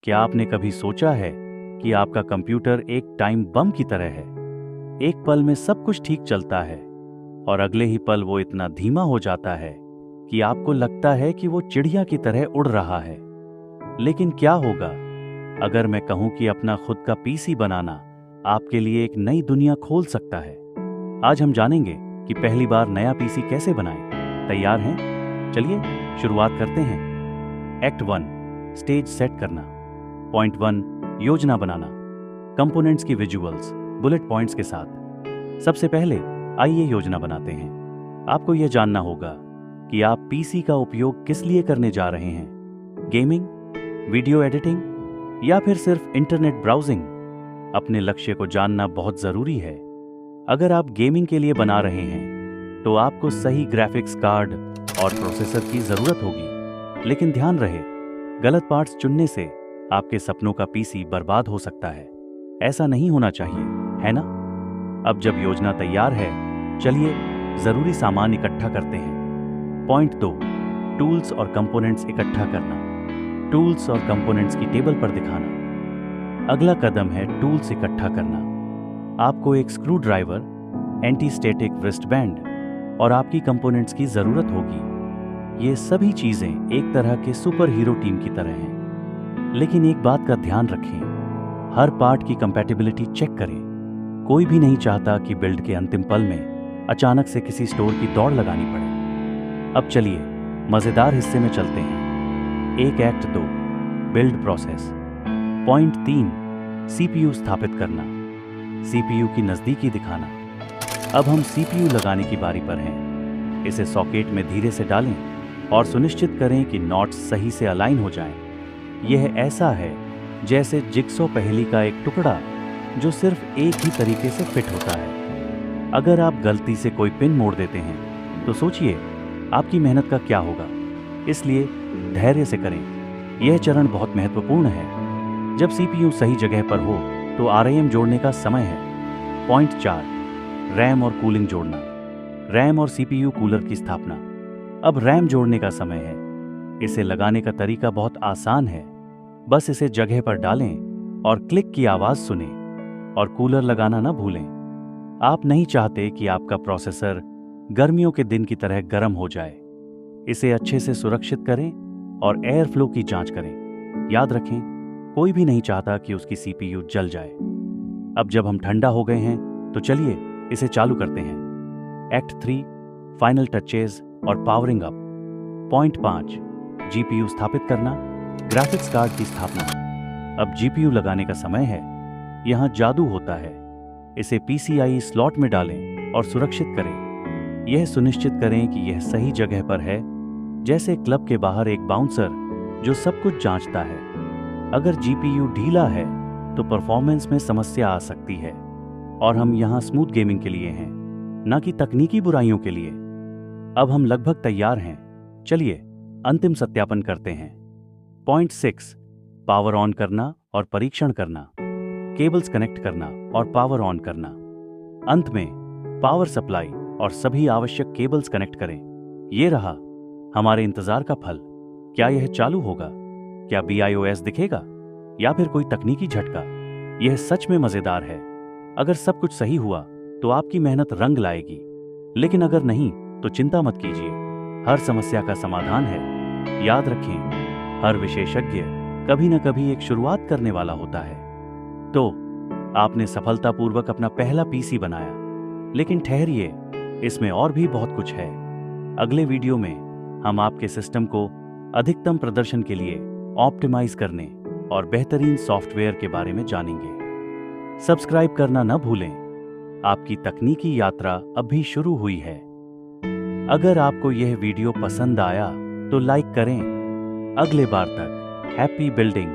क्या आपने कभी सोचा है कि आपका कंप्यूटर एक टाइम बम की तरह है? एक पल में सब कुछ ठीक चलता है और अगले ही पल वो इतना धीमा हो जाता है कि आपको लगता है कि वो चिड़िया की तरह उड़ रहा है। लेकिन क्या होगा अगर मैं कहूं कि अपना खुद का पीसी बनाना आपके लिए एक नई दुनिया खोल सकता है? आज हम जानेंगे कि पहली बार नया पीसी कैसे बनाएं। तैयार हैं? चलिए शुरुआत करते हैं। एक्ट 1 स्टेज सेट करना। पॉइंट 1 योजना बनाना। कंपोनेंट्स की विजुअल्स बुलेट पॉइंट्स के साथ। सबसे पहले आइए योजना बनाते हैं। आपको यह जानना होगा कि आप पीसी का उपयोग किस लिए करने जा रहे हैं। गेमिंग, वीडियो एडिटिंग या फिर सिर्फ इंटरनेट ब्राउजिंग? अपने लक्ष्य को जानना बहुत जरूरी है। अगर आप गेमिंग के लिए बना रहे हैं तो आपको सही ग्राफिक्स कार्ड और प्रोसेसर की जरूरत होगी। लेकिन ध्यान रहे, गलत पार्ट्स चुनने से आपके सपनों का पीसी बर्बाद हो सकता है। ऐसा नहीं होना चाहिए, है ना? अब जब योजना तैयार है, चलिए जरूरी सामान इकट्ठा करते हैं। पॉइंट 2 टूल्स और कंपोनेंट्स इकट्ठा करना। टूल्स और कंपोनेंट्स की टेबल पर दिखाना। अगला कदम है टूल्स इकट्ठा करना। आपको एक screw driver, anti static wrist band और आपकी कंपोनेंट्स की जरूरत होगी। ये सभी चीजें एक तरह के सुपर हीरो टीम की तरह हैं। लेकिन एक बात का ध्यान रखें, हर पार्ट की कंपैटिबिलिटी चेक करें। कोई भी नहीं चाहता कि बिल्ड के अंतिम पल में अचानक से किसी स्टोर की दौड़ लगानी पड़े। अब चलिए मजेदार हिस्से में चलते हैं। Act 2 build process. Point 3 CPU स्थापित करना। सीपीयू की नजदीकी दिखाना। अब हम सीपीयू लगाने की बारी पर हैं। इसे सॉकेट में धीरे से डालें और सुनिश्चित करें कि नॉट्स सही से अलाइन हो जाएं। यह ऐसा है जैसे जिगसॉ पहेली का एक टुकड़ा जो सिर्फ एक ही तरीके से फिट होता है। अगर आप गलती से कोई पिन मोड़ देते हैं तो सोचिए आपकी मेहनत का क्या होगा। इसलिए धैर्य से करें, यह चरण बहुत महत्वपूर्ण है। जब सीपीयू सही जगह पर हो तो आरएएम जोड़ने का समय है। पॉइंट 4 रैम और कूलिंग जोड़ना। रैम और सीपीयू कूलर की स्थापना। अब रैम जोड़ने का समय है। इसे लगाने का तरीका बहुत आसान है। बस इसे जगह पर डालें और क्लिक की आवाज सुनें और कूलर लगाना ना भूलें। आप नहीं चाहते कि आपका प्रोसेसर गर्मियों के दिन की तरह गर्म हो जाए। इसे अच्छे से सुरक्षित करें और एयर फ्लो की जांच करें। याद रखें, कोई भी नहीं चाहता कि उसकी सीपीयू जल जाए। अब जब हम ठंडा हो गए हैं तो चलिए इसे चालू करते हैं। एक्ट 3 फाइनल टचेज और पावरिंग अप। पॉइंट 5 जीपीयू स्थापित करना। ग्राफिक्स कार्ड की स्थापना। अब जीपीयू लगाने का समय है। यहां जादू होता है। इसे पीसीआई स्लॉट में डालें और सुरक्षित करें। यह सुनिश्चित करें कि यह सही जगह पर है, जैसे क्लब के बाहर एक बाउंसर जो सब कुछ जांचता है। अगर जीपीयू ढीला है तो परफॉर्मेंस में समस्या आ सकती है और हम यहां स्मूथ गेमिंग के लिए हैं, ना कि तकनीकी बुराइयों के लिए। अब हम लगभग तैयार हैं। चलिए अंतिम सत्यापन करते हैं। पॉइंट 6 पावर ऑन करना और परीक्षण करना। केबल्स कनेक्ट करना और पावर ऑन करना। अंत में पावर सप्लाई और सभी आवश्यक केबल्स कनेक्ट करें। यह रहा हमारे इंतजार का फल। क्या यह चालू होगा? क्या BIOS दिखेगा या फिर कोई तकनीकी झटका? यह सच में मजेदार है। अगर सब कुछ सही हुआ तो आपकी मेहनत रंग लाएगी। लेकिन अगर नहीं तो चिंता मत कीजिए, हर समस्या का समाधान है। याद रखें, हर विशेषज्ञ कभी न कभी एक शुरुआत करने वाला होता है। तो आपने सफलतापूर्वक अपना पहला पीसी बनाया। लेकिन ठहरिए, इसमें और भी बहुत कुछ है। अगले वीडियो में हम आपके सिस्टम को अधिकतम प्रदर्शन के लिए ऑप्टिमाइज करने और बेहतरीन सॉफ्टवेयर के बारे में जानेंगे। सब्सक्राइब करना न भूलें। आपकी तकनीकी यात्रा अभी शुरू हुई है। अगर आपको यह वीडियो पसंद आया तो लाइक करें। अगले बार तक हैप्पी बिल्डिंग।